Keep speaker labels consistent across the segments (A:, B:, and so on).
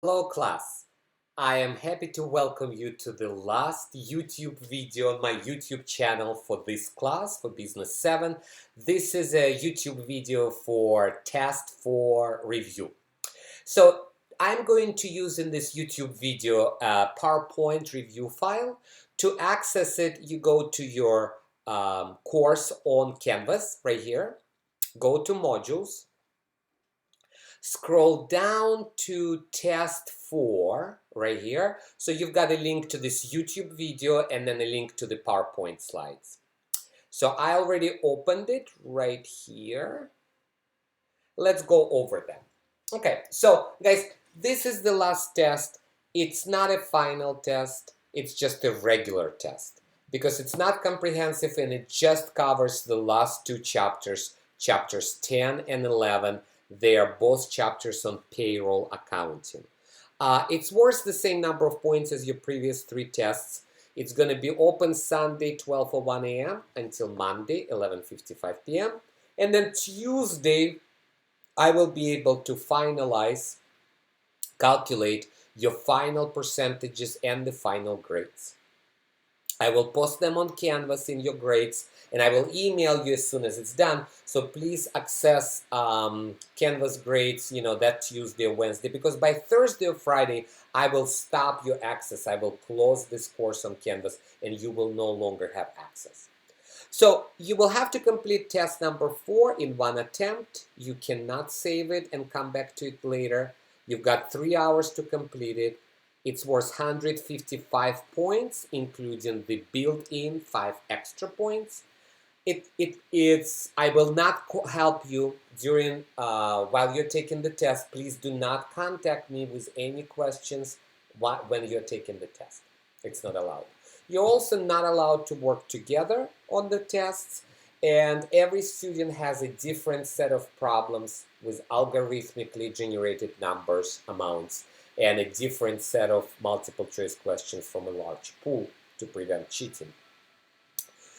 A: Hello class, I am happy to welcome you to the last YouTube video on my YouTube channel for this class, for Business 7. This is a YouTube video for Test 4 review. So I'm going to use in this YouTube video a PowerPoint review file. To access it, you go to your course on Canvas right here, go to Modules, scroll down to test 4 right here. So you've got a link to this YouTube video and then a link to the PowerPoint slides. So I already opened it right here. Let's go over them. Okay, so guys, this is the last test. It's not a final test, it's just a regular test because it's not comprehensive and it just covers the last two chapters, chapters 10 and 11. They are both chapters on payroll accounting. It's worth the same number of points as your previous three tests. It's going to be open Sunday 12:01 a.m. until Monday 11:55 p.m. And then Tuesday I will be able to calculate your final percentages and the final grades. I will post them on Canvas in your grades and I will email you as soon as it's done. So please access Canvas grades, that Tuesday or Wednesday, because by Thursday or Friday, I will stop your access. I will close this course on Canvas and you will no longer have access. So you will have to complete test number 4 in one attempt. You cannot save it and come back to it later. You've got 3 hours to complete it. It's worth 155 points, including the built-in 5 extra points. I will not help you during while you're taking the test. Please do not contact me with any questions when you're taking the test. It's not allowed. You're also not allowed to work together on the tests, and every student has a different set of problems with algorithmically generated numbers, amounts, and a different set of multiple choice questions from a large pool to prevent cheating.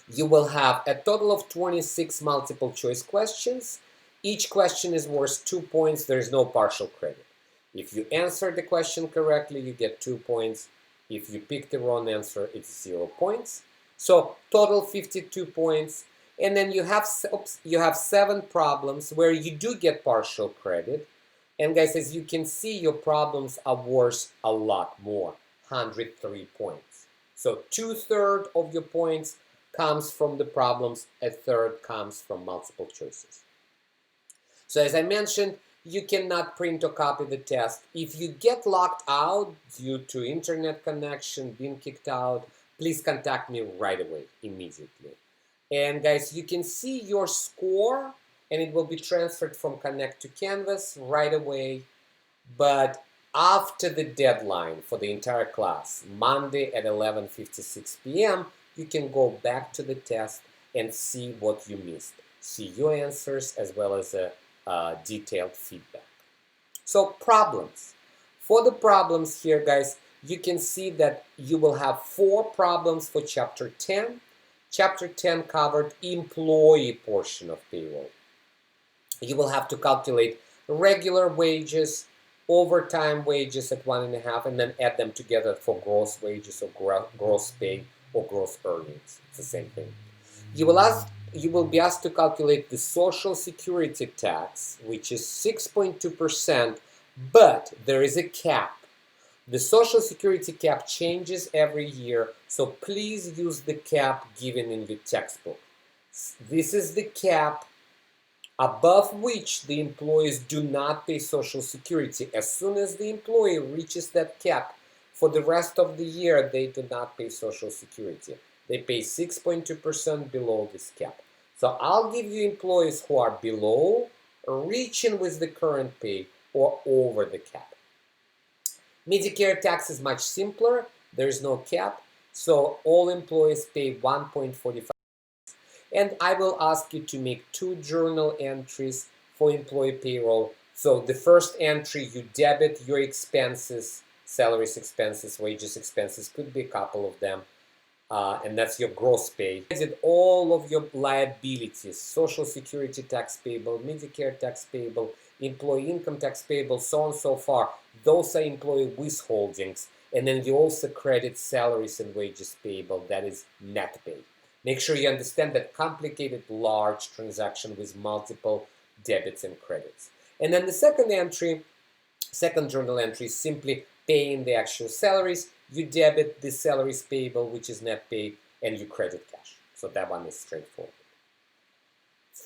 A: You will have a total of 26 multiple choice questions. Each question is worth 2 points. There is no partial credit. If you answer the question correctly, you get 2 points. If you pick the wrong answer, it's 0 points. So total 52 points. And then you have 7 problems where you do get partial credit. And guys, as you can see, your problems are worth a lot more, 103 points. So 2/3 of your points comes from the problems, 1/3 comes from multiple choices. So as I mentioned, you cannot print or copy the test. If you get locked out due to internet connection, being kicked out, please contact me right away, immediately. And guys, you can see your score and it will be transferred from Connect to Canvas right away. But after the deadline for the entire class, Monday at 11:56 p.m., you can go back to the test and see what you missed. See your answers as well as a detailed feedback. So problems. For the problems here, guys, you can see that you will have 4 problems for Chapter 10. Chapter 10 covered employee portion of payroll. You will have to calculate regular wages, overtime wages at 1.5, and then add them together for gross wages or gross pay or gross earnings. It's the same thing. You will be asked to calculate the Social Security tax, which is 6.2%, but there is a cap. The Social Security cap changes every year, so please use the cap given in the textbook. This is the cap above which the employees do not pay Social Security. As soon as the employee reaches that cap, for the rest of the year, they do not pay Social Security. They pay 6.2% below this cap. So I'll give you employees who are below, reaching with the current pay, or over the cap. Medicare tax is much simpler. There is no cap. So all employees pay 1.45. And I will ask you to make 2 journal entries for employee payroll. So the first entry, you debit your expenses, salaries expenses, wages expenses, could be a couple of them. And that's your gross pay. Did all of your liabilities, Social Security tax payable, Medicare tax payable, employee income tax payable, so on and so far. Those are employee withholdings. And then you also credit salaries and wages payable, that is net pay. Make sure you understand that complicated, large transaction with multiple debits and credits. And then the second entry, second journal entry, is simply paying the actual salaries. You debit the salaries payable, which is net pay, and you credit cash. So that one is straightforward.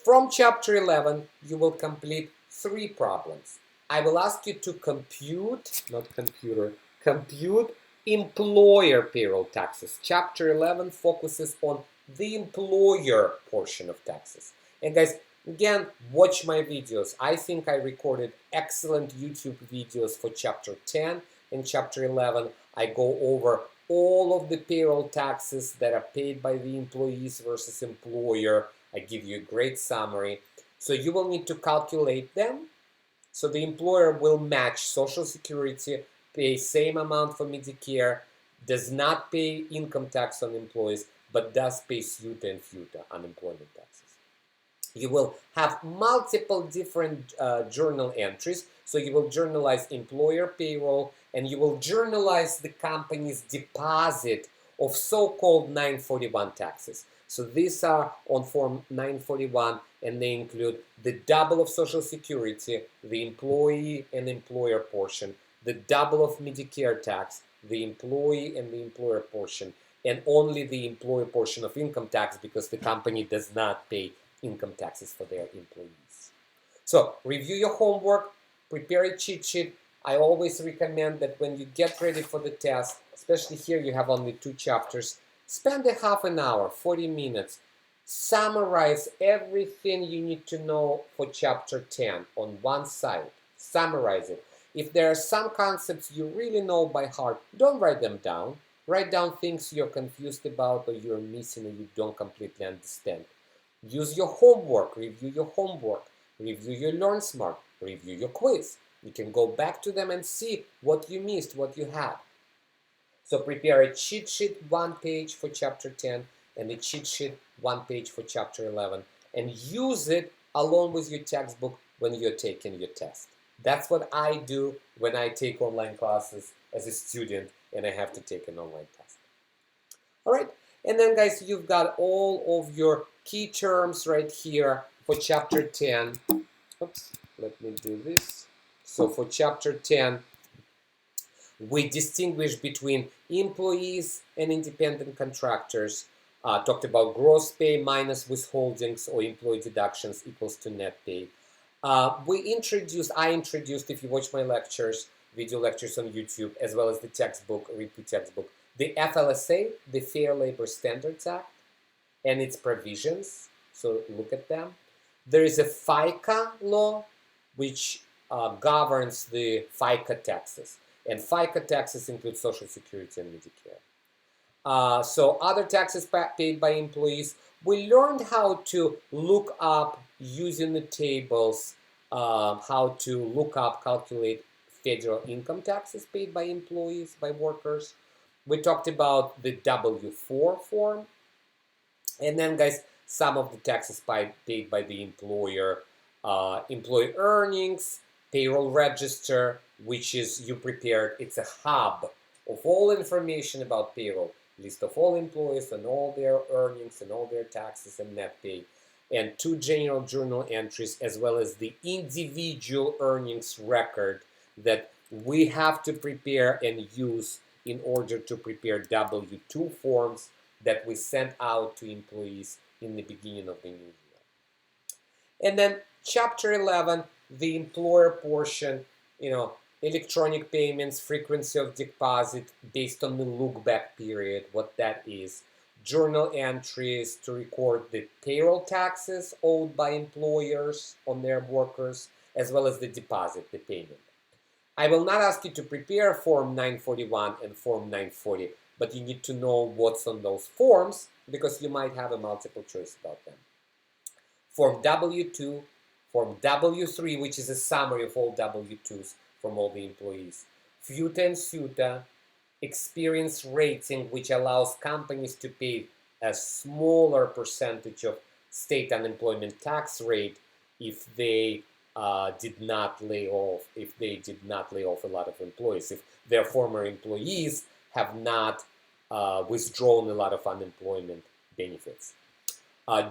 A: From chapter 11, you will complete 3 problems. I will ask you to compute, not computer, compute employer payroll taxes. Chapter 11 focuses on the employer portion of taxes. And guys, again, watch my videos. I think I recorded excellent YouTube videos for chapter 10 and chapter 11. I go over all of the payroll taxes that are paid by the employees versus employer. I give you a great summary. So you will need to calculate them. So the employer will match Social Security, pay same amount for Medicare, does not pay income tax on employees, but does pay SUTA and FUTA, unemployment taxes. You will have multiple different journal entries. So you will journalize employer payroll, and you will journalize the company's deposit of so-called 941 taxes. So these are on Form 941, and they include the double of Social Security, the employee and employer portion, the double of Medicare tax, the employee and the employer portion, and only the employer portion of income tax because the company does not pay income taxes for their employees. So review your homework, prepare a cheat sheet. I always recommend that when you get ready for the test, especially here you have only 2 chapters, spend a half an hour, 40 minutes, summarize everything you need to know for chapter 10 on one side. Summarize it. If there are some concepts you really know by heart, don't write them down. Write down things you're confused about or you're missing or you don't completely understand. Use your homework, review your homework, review your Learn Smart, review your quiz. You can go back to them and see what you missed, what you had. So prepare a cheat sheet 1 page for chapter 10 and a cheat sheet 1 page for chapter 11 and use it along with your textbook when you're taking your test. That's what I do when I take online classes as a student and I have to take an online test. All right, and then guys, you've got all of your key terms right here for chapter 10. Oops, let me do this. So for chapter 10, we distinguish between employees and independent contractors. Talked about gross pay minus withholdings or employee deductions equals to net pay. I introduced, if you watch my lectures, video lectures on YouTube, as well as the textbook, repeat textbook, the FLSA, the Fair Labor Standards Act, and its provisions. So look at them. There is a FICA law, which governs the FICA taxes. And FICA taxes include Social Security and Medicare. So other taxes paid by employees. We learned how to look up using the tables, how to look up, calculate federal income taxes paid by employees, by workers. We talked about the W-4 form. And then, guys, some of the taxes paid by the employer, employee earnings, payroll register, which is you prepared. It's a hub of all information about payroll, list of all employees and all their earnings and all their taxes and net pay, and 2 general journal entries, as well as the individual earnings record that we have to prepare and use in order to prepare W-2 forms that we send out to employees in the beginning of the new year. And then chapter 11, the employer portion, electronic payments, frequency of deposit based on the look-back period, what that is, journal entries to record the payroll taxes owed by employers on their workers, as well as the deposit, the payment. I will not ask you to prepare Form 941 and Form 940, but you need to know what's on those forms because you might have a multiple choice about them. Form W-2, Form W-3, which is a summary of all W-2s from all the employees. FUTA and SUTA, experience rating, which allows companies to pay a smaller percentage of state unemployment tax rate if they did not lay off, if they did not lay off a lot of employees, if their former employees have not withdrawn a lot of unemployment benefits.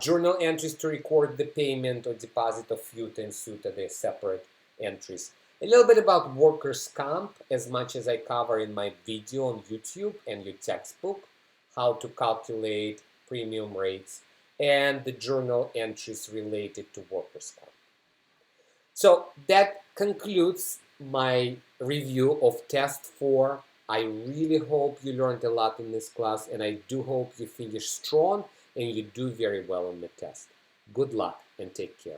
A: Journal entries to record the payment or deposit of FUTA and SUTA, they're separate entries. A little bit about workers' comp, as much as I cover in my video on YouTube and your textbook, how to calculate premium rates, and the journal entries related to workers' comp. So that concludes my review of test 4. I really hope you learned a lot in this class, and I do hope you finish strong and you do very well on the test. Good luck and take care.